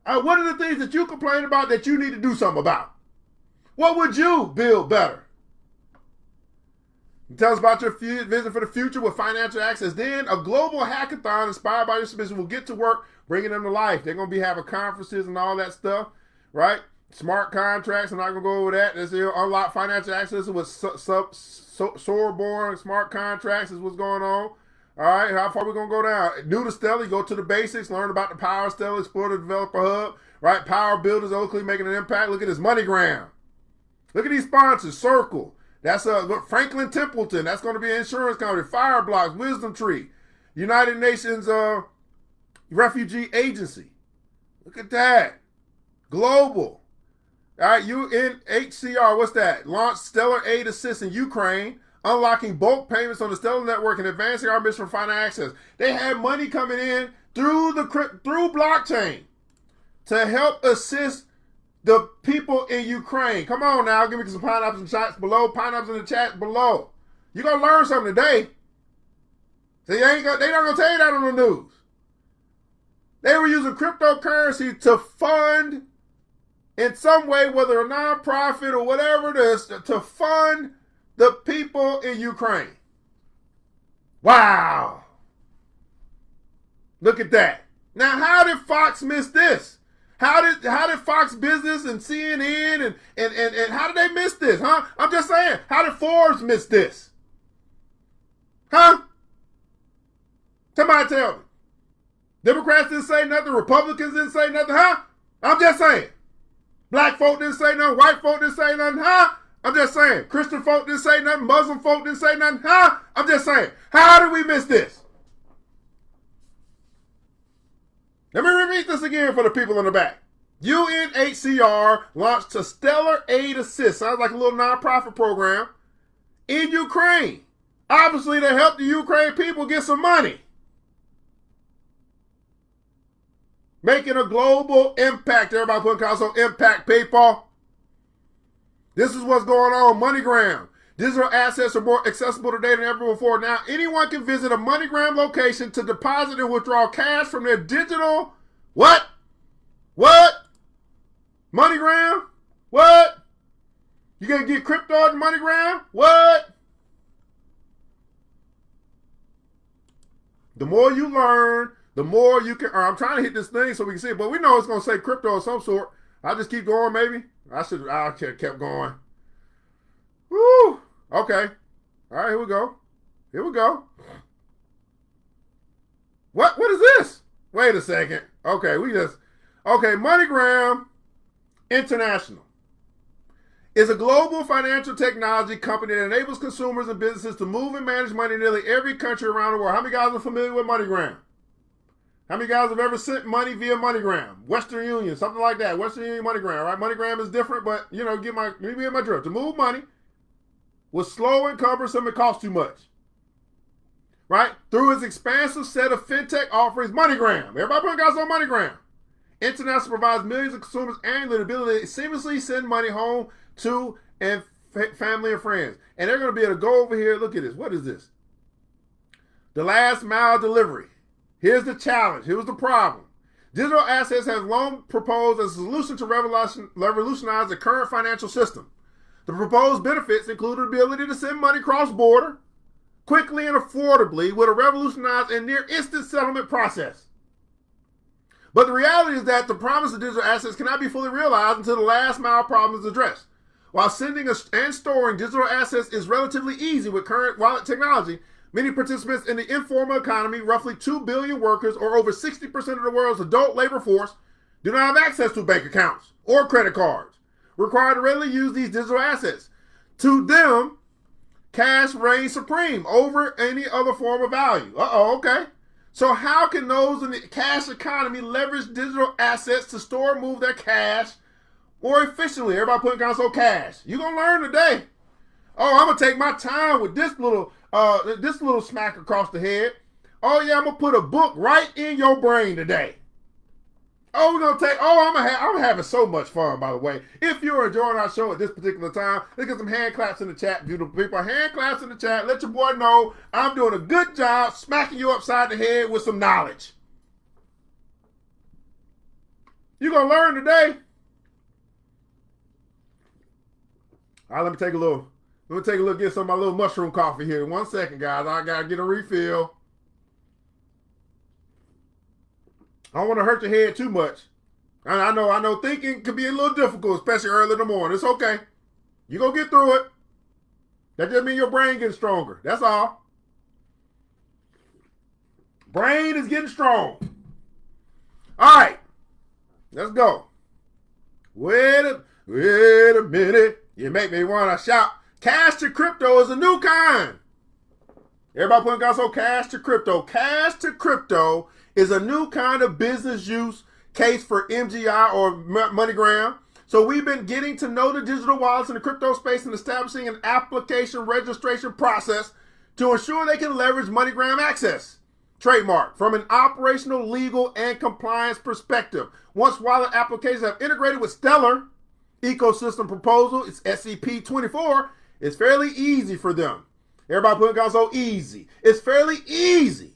What are the things that you complain about that you need to do something about? What would you build better? Tell us about your vision for the future with financial access. Then a global hackathon inspired by your submission will get to work bringing them to life. They're going to be having conferences and all that stuff, right? Smart contracts. I'm not going to go over that. This is unlock financial access with Soarborn smart contracts is what's going on. All right, how far are we going to go down? New to Stellar, go to the basics, learn about the power of Stellar, explore the developer hub, right? Power builders, Oakley making an impact. Look at this MoneyGram. Look at these sponsors. Circle. That's Franklin Templeton. That's going to be an insurance company. Fireblocks, Wisdom Tree, United Nations Refugee Agency. Look at that. Global. All right, UNHCR, what's that? Launched Stellar Aid Assist in Ukraine, unlocking bulk payments on the Stellar Network and advancing our mission for financial access. They had money coming in through blockchain to help assist the people in Ukraine. Come on now, give me some pineapples in the chats below. Pineapples in the chat below. You're going to learn something today. So they're not going to tell you that on the news. They were using cryptocurrency to fund, in some way, whether a nonprofit or whatever it is, to fund the people in Ukraine. Wow. Look at that. Now, how did Fox miss this? How did Fox Business and CNN and how did they miss this, huh? I'm just saying, how did Forbes miss this? Huh? Somebody tell me. Democrats didn't say nothing, Republicans didn't say nothing, huh? I'm just saying. Black folk didn't say nothing, white folk didn't say nothing, huh? I'm just saying. Christian folk didn't say nothing, Muslim folk didn't say nothing, huh? I'm just saying. How did we miss this? Let me repeat this again for the people in the back. UNHCR launched a Stellar Aid Assist. Sounds like a little nonprofit program in Ukraine. Obviously, to help the Ukraine people get some money. Making a global impact. Everybody put console impact, people. This is what's going on. MoneyGram. Digital assets are more accessible today than ever before. Now, anyone can visit a MoneyGram location to deposit and withdraw cash from their digital. What? MoneyGram? What? You gonna get crypto on MoneyGram? What? The more you learn, the more you can earn. I'm trying to hit this thing so we can see it, but we know it's gonna say crypto of some sort. I'll just keep going, maybe. I kept going. Woo! Okay. All right, here we go. What is this? Wait a second. Okay, MoneyGram International is a global financial technology company that enables consumers and businesses to move and manage money in nearly every country around the world. How many guys are familiar with MoneyGram? How many guys have ever sent money via MoneyGram? Western Union, something like that. Western Union, MoneyGram, right? MoneyGram is different, but, you know, get my drift. To move money was slow and cumbersome and cost too much. Right? Through its expansive set of fintech offerings, MoneyGram. Everybody put guys on MoneyGram. International provides millions of consumers annually the ability to seamlessly send money home to and family and friends. And they're going to be able to go over here. Look at this. What is this? The last mile delivery. Here's the challenge. Here's the problem. Digital assets have long proposed as a solution to revolutionize the current financial system. The proposed benefits include the ability to send money cross-border, quickly and affordably, with a revolutionized and near instant settlement process. But the reality is that the promise of digital assets cannot be fully realized until the last mile problem is addressed. While sending and storing digital assets is relatively easy with current wallet technology, many participants in the informal economy, roughly 2 billion workers, or over 60% of the world's adult labor force, do not have access to bank accounts or credit cards required to readily use these digital assets. To them, cash reigns supreme over any other form of value. Okay. So how can those in the cash economy leverage digital assets to store and move their cash more efficiently? Everybody putting console cash. You're going to learn today. Oh, I'm going to take my time with this little smack across the head. Oh, yeah, I'm going to put a book right in your brain today. Oh, we're gonna take. Oh, I'm having so much fun. By the way, if you're enjoying our show at this particular time, let's get some hand claps in the chat, beautiful people. Hand claps in the chat. Let your boy know I'm doing a good job smacking you upside the head with some knowledge. You gonna learn today. All right, let me take a little. Get some of my little mushroom coffee here. 1 second, guys. I gotta get a refill. I don't want to hurt your head too much. I know thinking can be a little difficult, especially early in the morning. It's okay. You're going to get through it. That just means your brain getting stronger. That's all. Brain is getting strong. All right. Let's go. Wait a minute. You make me want to shout. Cash to crypto is a new kind. Everybody putting guys on cash to crypto. Cash to crypto is a new kind of business use case for MGI or MoneyGram. So we've been getting to know the digital wallets in the crypto space and establishing an application registration process to ensure they can leverage MoneyGram access trademark from an operational, legal, and compliance perspective. Once wallet applications have integrated with Stellar ecosystem proposal, it's SCP-24, it's fairly easy for them. Everybody putting guys so easy. It's fairly easy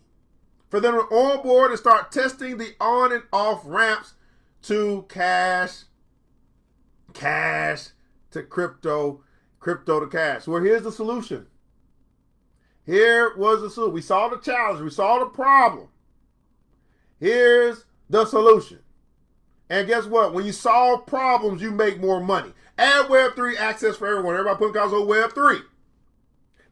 for them to onboard and start testing the on and off ramps to cash to crypto to cash. Well, here's the solution. Here was the solution. We saw the challenge. We saw the problem. Here's the solution. And guess what? When you solve problems, you make more money. Add Web3 access for everyone. Everybody putting guys on Web3.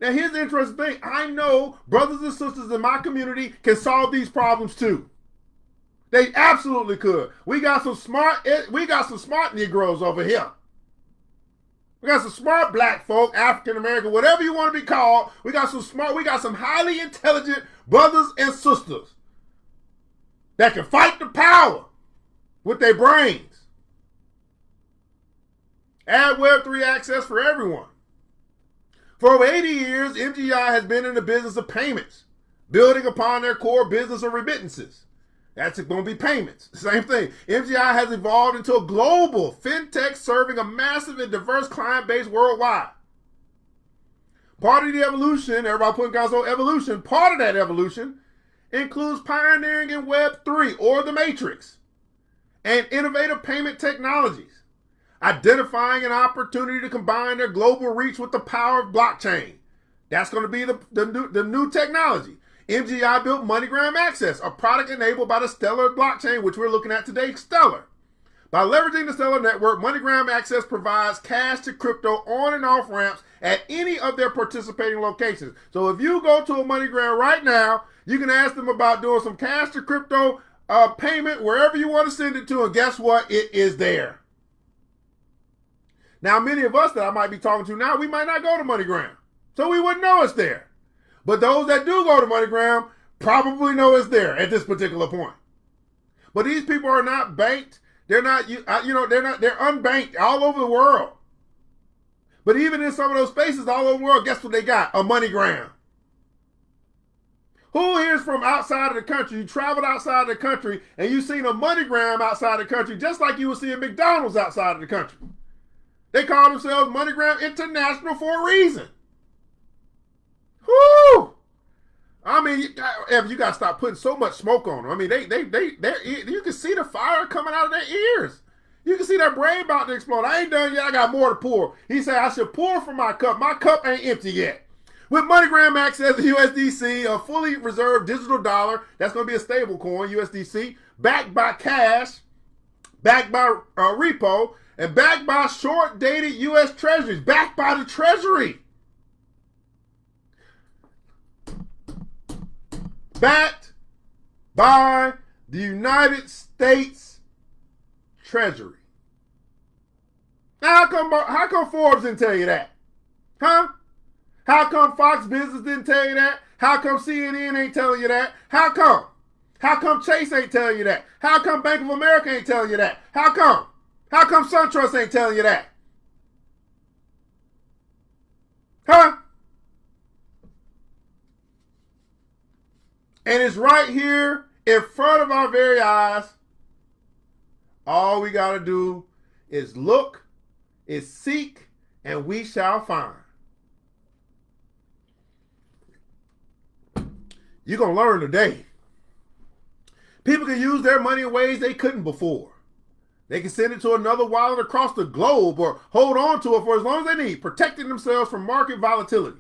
Now, here's the interesting thing. I know brothers and sisters in my community can solve these problems too. They absolutely could. We got some smart Negroes over here. We got some smart black folk, African American, whatever you want to be called. We got some highly intelligent brothers and sisters that can fight the power with their brains. Add Web3 access for everyone. For over 80 years, MGI has been in the business of payments, building upon their core business of remittances. That's going to be payments. Same thing. MGI has evolved into a global fintech serving a massive and diverse client base worldwide. Part of the evolution, everybody putting guys on evolution, part of that evolution includes pioneering in Web3 or the Matrix and innovative payment technologies. Identifying an opportunity to combine their global reach with the power of blockchain. That's going to be the new technology. MGI built MoneyGram Access, a product enabled by the Stellar blockchain, which we're looking at today, Stellar. By leveraging the Stellar network, MoneyGram Access provides cash to crypto on and off ramps at any of their participating locations. So if you go to a MoneyGram right now, you can ask them about doing some cash to crypto payment wherever you want to send it to, and guess what? It is there. Now, many of us that I might be talking to now, we might not go to MoneyGram, so we wouldn't know it's there. But those that do go to MoneyGram probably know it's there at this particular point. But these people are not banked. They're unbanked all over the world. But even in some of those spaces all over the world, guess what they got? A MoneyGram. Who here is from outside of the country? You traveled outside of the country and you seen a MoneyGram outside of the country just like you would see a McDonald's outside of the country. They call themselves MoneyGram International for a reason. Whoo! I mean, Evan, you gotta stop putting so much smoke on them. I mean, you can see the fire coming out of their ears. You can see their brain about to explode. I ain't done yet. I got more to pour. He said I should pour from my cup. My cup ain't empty yet. With MoneyGram access to USDC, a fully reserved digital dollar, that's going to be a stable coin, USDC, backed by cash, backed by repo, and backed by short-dated U.S. treasuries, backed by the Treasury. Backed by the United States Treasury. Now, how come Forbes didn't tell you that? Huh? How come Fox Business didn't tell you that? How come CNN ain't telling you that? How come? How come Chase ain't telling you that? How come Bank of America ain't telling you that? How come? How come SunTrust ain't telling you that? Huh? And it's right here in front of our very eyes. All we got to do is look, is seek, and we shall find. You're going to learn today. People can use their money in ways they couldn't before. They can send it to another wallet across the globe or hold on to it for as long as they need, protecting themselves from market volatility.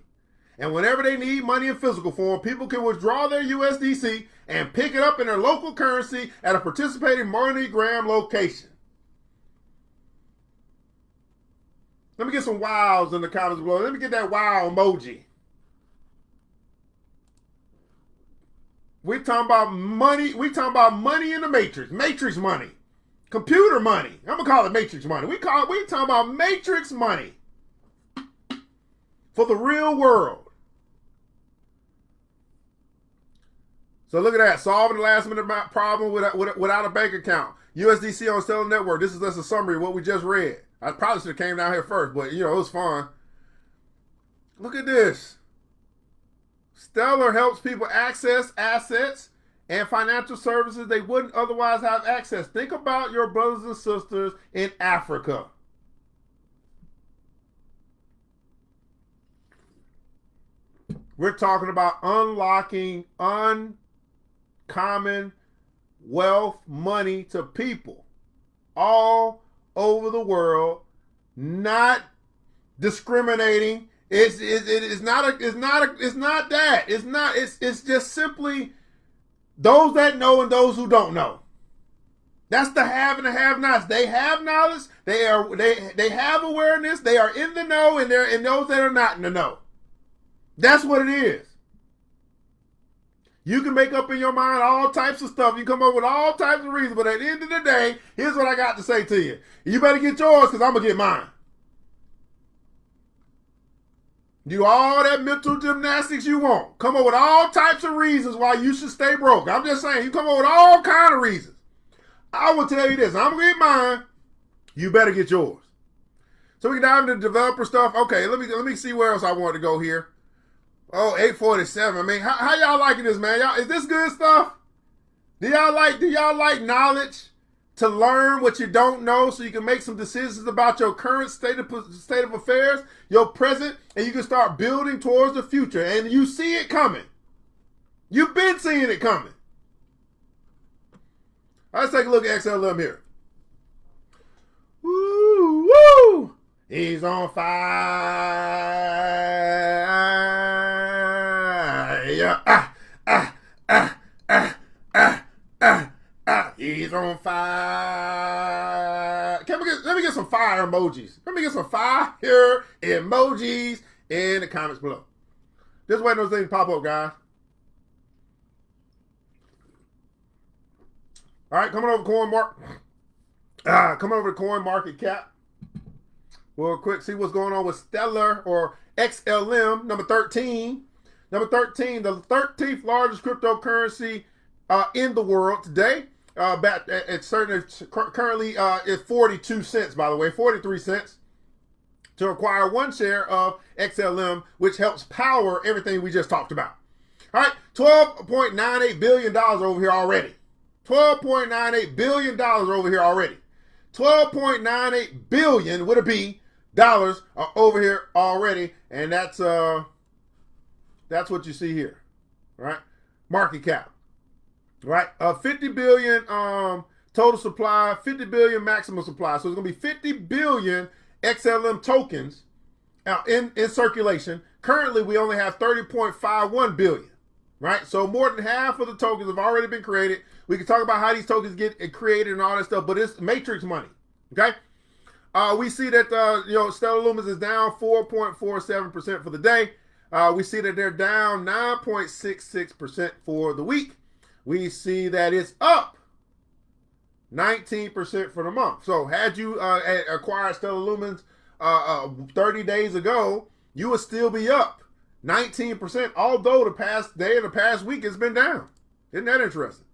And whenever they need money in physical form, people can withdraw their USDC and pick it up in their local currency at a participating MoneyGram location. Let me get some wows in the comments below. Let me get that wow emoji. We talking about money. We talking about money in the matrix. Matrix money. Computer money. I'm going to call it matrix money. We talking about matrix money. For the real world. So look at that. Solving the last minute problem without a bank account. USDC on Stellar Network. This is just a summary of what we just read. I probably should have came down here first, but it was fun. Look at this. Stellar helps people access assets and financial services they wouldn't otherwise have access. Think about your brothers and sisters in Africa. We're talking about unlocking uncommon wealth, money to people all over the world, not discriminating. It's just simply those that know and those who don't know. That's the have and the have-nots. They have knowledge. They have awareness. They are in the know, and those that are not in the know. That's what it is. You can make up in your mind all types of stuff. You come up with all types of reasons, but at the end of the day, here's what I got to say to you. You better get yours because I'm going to get mine. Do all that mental gymnastics you want. Come up with all types of reasons why you should stay broke. I'm just saying, you come up with all kind of reasons. I will tell you this. I'm going to get mine. You better get yours. So we can dive into developer stuff. Okay, let me see where else I want to go here. Oh, 847. I mean, how y'all liking this, man? Y'all, is this good stuff? Do y'all like knowledge to learn what you don't know so you can make some decisions about your current state of affairs, your present, and you can start building towards the future. And you see it coming. You've been seeing it coming. Let's take a look at XLM here. Woo, woo! He's on fire. He's on fire. Let me get some fire emojis. Let me get some fire emojis in the comments below. Just waiting those things to pop up, guys. All right, coming over to Coin Market Cap. Real quick, see what's going on with Stellar or XLM, number 13. Number 13, the 13th largest cryptocurrency in the world today. Currently is 42 cents, by the way, 43 cents to acquire one share of XLM, which helps power everything we just talked about. All right, $12.98 billion over here already. $12.98 billion over here already. 12.98 billion would it be dollars are over here already, and that's what you see here, right? Market cap, right? 50 billion total supply, 50 billion maximum supply. So it's gonna be 50 billion XLM tokens in circulation. Currently, we only have 30.51 billion, right? So more than half of the tokens have already been created. We can talk about how these tokens get created and all that stuff, but it's matrix money, okay? We see that Stellar Lumens is down 4.47% for the day. We see that they're down 9.66% for the week. We see that it's up 19% for the month. So had you acquired Stellar Lumens 30 days ago, you would still be up 19%, although the past day or the past week has been down. Isn't that interesting?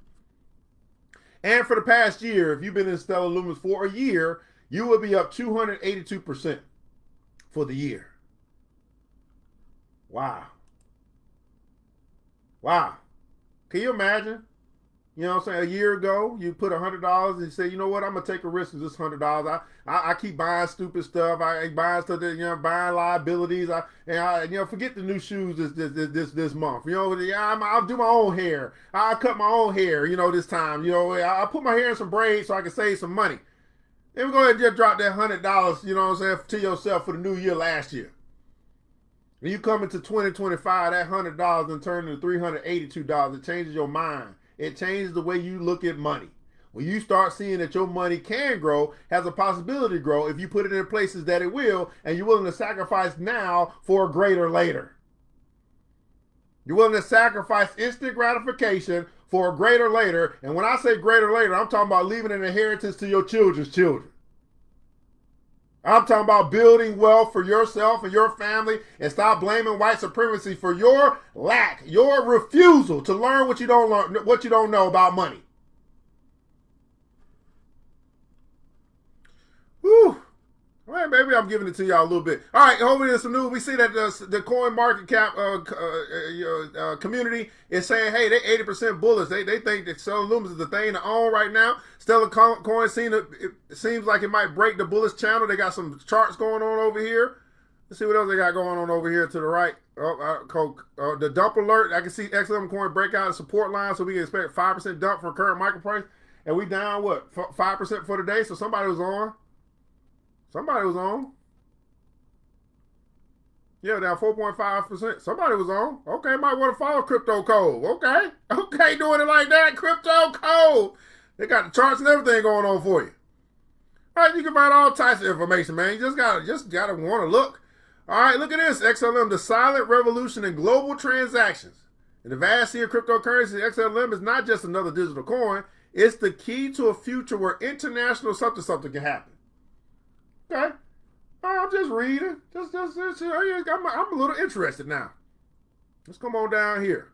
And for the past year, if you've been in Stellar Lumens for a year, you will be up 282% for the year. Wow. Wow. Can you imagine? You know what I'm saying? A year ago, you put $100 and you say, you know what, I'm gonna take a risk with this $100. I keep buying stupid stuff. I buying stuff that, buying liabilities. Forget the new shoes this month. I'll do my own hair. I'll cut my own hair. This time. I'll put my hair in some braids so I can save some money. And we go ahead and just drop that $100. You know what I'm saying, to yourself for the new year last year. When you come into 2025, that $100 and turn into $382. It changes your mind. It changes the way you look at money. When you start seeing that your money can grow, has a possibility to grow, if you put it in places that it will, and you're willing to sacrifice now for a greater later. You're willing to sacrifice instant gratification for a greater later. And when I say greater later, I'm talking about leaving an inheritance to your children's children. I'm talking about building wealth for yourself and your family, and stop blaming white supremacy for your lack, your refusal to learn what you don't know about money. Whew. Well, maybe I'm giving it to y'all a little bit. All right, over here some news. We see that the coin market cap community is saying, hey, they 80% bullish. They think that selling Lumens is the thing to own right now. Stellar Coin seems like it might break the bullish channel. They got some charts going on over here. Let's see what else they got going on over here to the right. The dump alert. I can see XLM coin break out a support line, so we can expect 5% dump from current market price. And we down, what, 5% for the day? So somebody was on. Somebody was on. Yeah, down 4.5%. Somebody was on. Okay, might want to follow Crypto Code. Okay, doing it like that. Crypto Code. They got the charts and everything going on for you. All right, you can find all types of information, man. You just gotta want to look. All right, look at this. XLM, the silent revolution in global transactions. In the vast sea of cryptocurrency, XLM is not just another digital coin. It's the key to a future where international something can happen. Okay. I'm just reading. I'm a little interested now. Let's come on down here.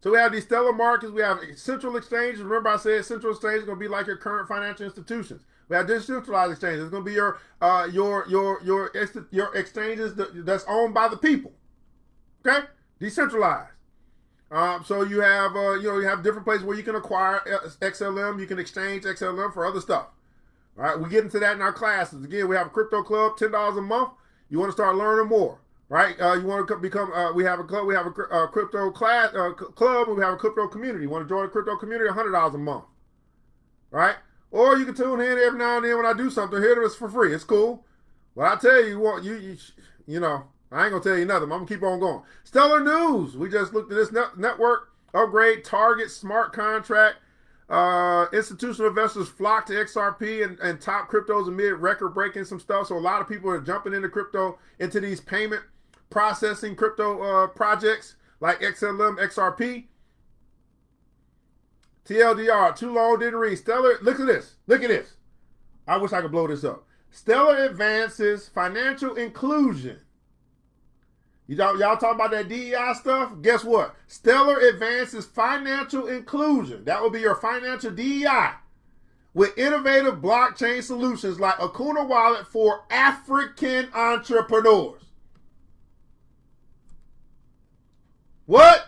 So we have these stellar markets. We have central exchanges. Remember I said central exchange is going to be like your current financial institutions. We have decentralized exchanges. It's going to be your exchanges that's owned by the people. Okay? Decentralized. So you have you have different places where you can acquire XLM. You can exchange XLM for other stuff. All right, we get into that in our classes. Again, we have a crypto club, $10 a month. You want to start learning more, right? You want to become. We have a club. We have a crypto class club. We have a crypto community. You want to join a crypto community? $100 a month, right? Or you can tune in every now and then when I do something. Here it is for free. It's cool. But I tell you what, you know, I ain't gonna tell you nothing. I'm gonna keep on going. Stellar news. We just looked at this network upgrade. Target smart contract. Institutional investors flock to XRP and top cryptos amid record-breaking some stuff. So a lot of people are jumping into crypto, into these payment processing crypto projects like XLM, XRP. TLDR, too long, didn't read. Stellar, look at this. Look at this. I wish I could blow this up. Stellar advances financial inclusion. Y'all talking about that DEI stuff? Guess what? Stellar advances financial inclusion. That will be your financial DEI with innovative blockchain solutions like Akuna Wallet for African entrepreneurs. What?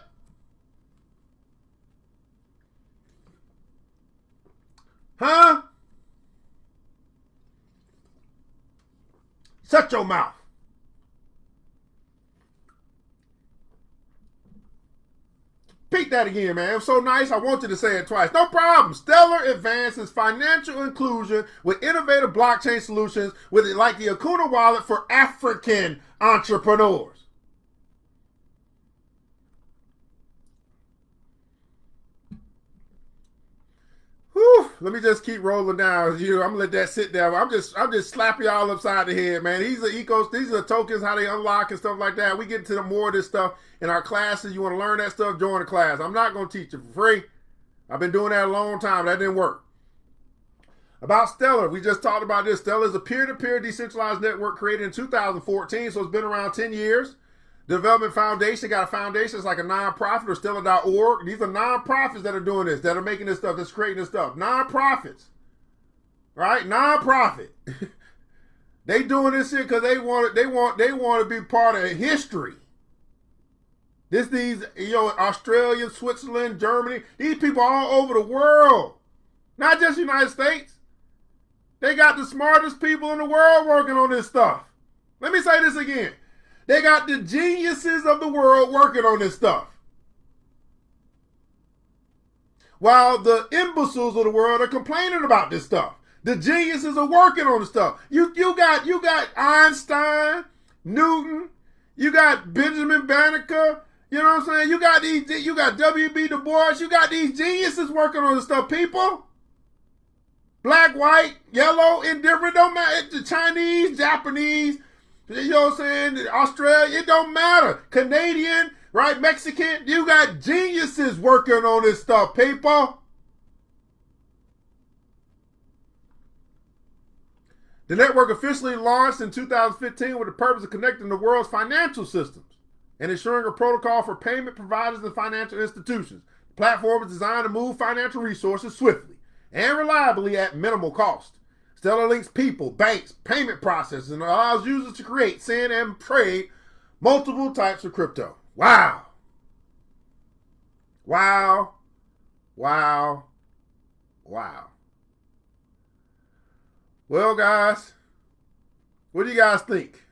Huh? Shut your mouth. Repeat that again, man. It was so nice. I wanted to say it twice. No problem. Stellar advances financial inclusion with innovative blockchain solutions with it like the Akuna Wallet for African entrepreneurs. Whew, let me just keep rolling down. I'm gonna let that sit down. I'm just slapping y'all upside the head, man. These are the tokens, how they unlock and stuff like that. We get into more of this stuff in our classes. You want to learn that stuff, join the class. I'm not gonna teach you for free. I've been doing that a long time. That didn't work. About Stellar, we just talked about this. Stellar is a peer-to-peer decentralized network created in 2014, so it's been around 10 years. Development Foundation got a foundation. It's like a nonprofit or Stellar.org. These are nonprofits that are doing this, that are making this stuff, that's creating this stuff. Nonprofits, right? Nonprofit. They doing this shit because they want to be part of history. These, Australia, Switzerland, Germany, these people all over the world. Not just the United States. They got the smartest people in the world working on this stuff. Let me say this again. They got the geniuses of the world working on this stuff. While the imbeciles of the world are complaining about this stuff. The geniuses are working on the stuff. You got Einstein, Newton, you got Benjamin Banneker, you know what I'm saying? You got W.B. Du Bois, you got these geniuses working on this stuff, people. Black, white, yellow, indifferent, don't matter. The Chinese, Japanese, you know what I'm saying? Australia, it don't matter. Canadian, right? Mexican, you got geniuses working on this stuff, people. The network officially launched in 2015 with the purpose of connecting the world's financial systems and ensuring a protocol for payment providers and financial institutions. The platform is designed to move financial resources swiftly and reliably at minimal cost. Stellar links people, banks, payment processors, and allows users to create, send, and trade multiple types of crypto. Wow. Wow. Wow. Wow. Well, guys, what do you guys think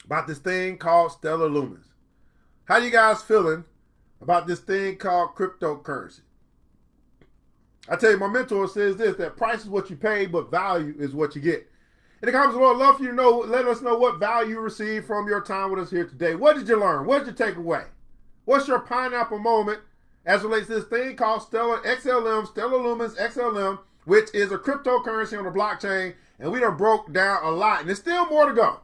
about this thing called Stellar Lumens? How you guys feeling about this thing called cryptocurrency? I tell you, my mentor says this, that price is what you pay, but value is what you get. In the comments below, I'd love for you to know, let us know what value you received from your time with us here today. What did you learn? What did you take away? What's your pineapple moment as it relates to this thing called Stellar XLM, Stellar Lumens XLM, which is a cryptocurrency on the blockchain, and we done broke down a lot, and there's still more to go,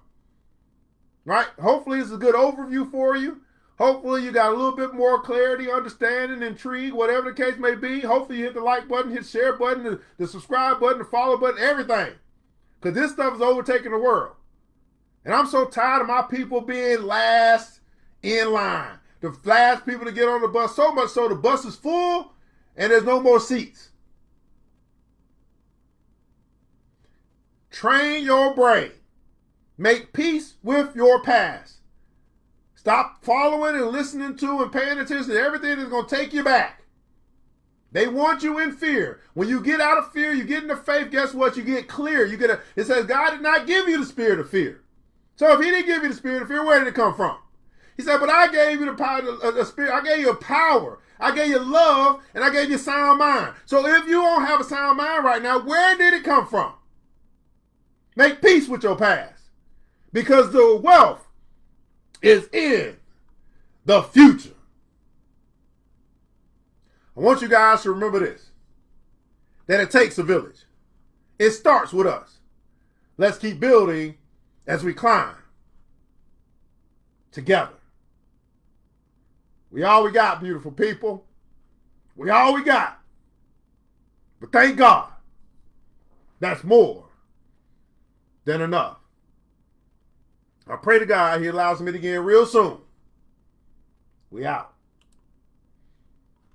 right? Hopefully it's a good overview for you. Hopefully you got a little bit more clarity, understanding, intrigue, whatever the case may be. Hopefully you hit the like button, hit the share button, the subscribe button, the follow button, everything, because this stuff is overtaking the world, and I'm so tired of my people being last in line, the last people to get on the bus, so much so the bus is full, and there's no more seats. Train your brain. Make peace with your past. Stop following and listening to and paying attention to everything that's going to take you back. They want you in fear. When you get out of fear, you get into faith, guess what? You get clear. It says God did not give you the spirit of fear. So if he didn't give you the spirit of fear, where did it come from? He said, but I gave you the power, the spirit. I gave you a power. I gave you love, and I gave you a sound mind. So if you don't have a sound mind right now, where did it come from? Make peace with your past, because the wealth is in the future. I want you guys to remember this, that it takes a village. It starts with us. Let's keep building as we climb together. We all we got, beautiful people. We all we got. But thank God, that's more than enough. I pray to God he allows me to get in real soon. We out.